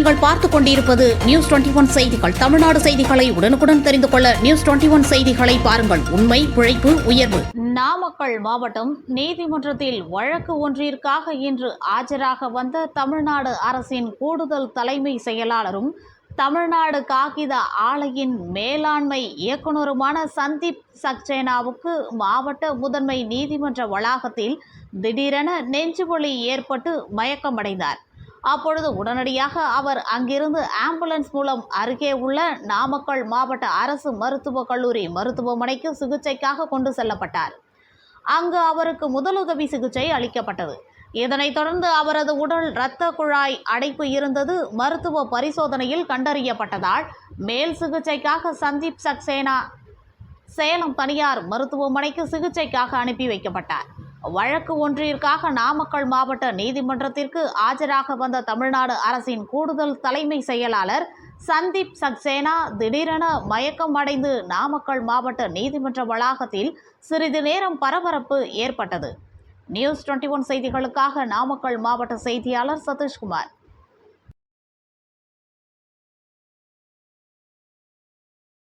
நீங்கள் பார்த்துக் கொண்டிருப்பது நியூஸ் 21 செய்திகள். தமிழ்நாடு செய்திகளை உடனுக்குடன் தெரிந்து கொள்ள நியூஸ் 21 செய்திகளை பாருங்கள். உண்மை, உழைப்பு, உயர்வு. நாமக்கல் மாவட்டம் நீதிமன்றத்தில் வழக்கு ஒன்றிற்காக இன்று ஆஜராக வந்த தமிழ்நாடு அரசின் கூடுதல் தலைமை செயலாளரும் தமிழ்நாடு காகித ஆலையின் மேலாண்மை இயக்குநருமான சந்தீப் சக்சேனாவுக்கு மாவட்ட முதன்மை நீதிமன்ற வளாகத்தில் திடீரென நெஞ்சுவலி ஏற்பட்டு மயக்கமடைந்தார். அப்பொழுது உடனடியாக அவர் அங்கிருந்து ஆம்புலன்ஸ் மூலம் அருகே உள்ள நாமக்கல் மாவட்ட அரசு மருத்துவக் கல்லூரி மருத்துவமனைக்கு சிகிச்சைக்காக கொண்டு செல்லப்பட்டார். அங்கு அவருக்கு முதலுதவி சிகிச்சை அளிக்கப்பட்டது. இதனைத் தொடர்ந்து அவரது உடல் இரத்த குழாய் அடைப்பு இருந்தது மருத்துவ பரிசோதனையில் கண்டறியப்பட்டதால் மேல் சிகிச்சைக்காக சந்தீப் சக்சேனா சேலம் தனியார் மருத்துவமனைக்கு சிகிச்சைக்காக அனுப்பி வைக்கப்பட்டார். வழக்கு ஒன்றிற்காக நாமக்கல் மாவட்ட நீதிமன்றத்திற்கு ஆஜராக வந்த தமிழ்நாடு அரசின் கூடுதல் தலைமை செயலாளர் சந்தீப் சக்சேனா திடீரென மயக்கம் அடைந்து நாமக்கல் மாவட்ட நீதிமன்ற வளாகத்தில் சிறிது நேரம் பரபரப்பு ஏற்பட்டது. நியூஸ் 21 செய்திகளுக்காக நாமக்கல் மாவட்ட செய்தியாளர் சதீஷ்குமார்.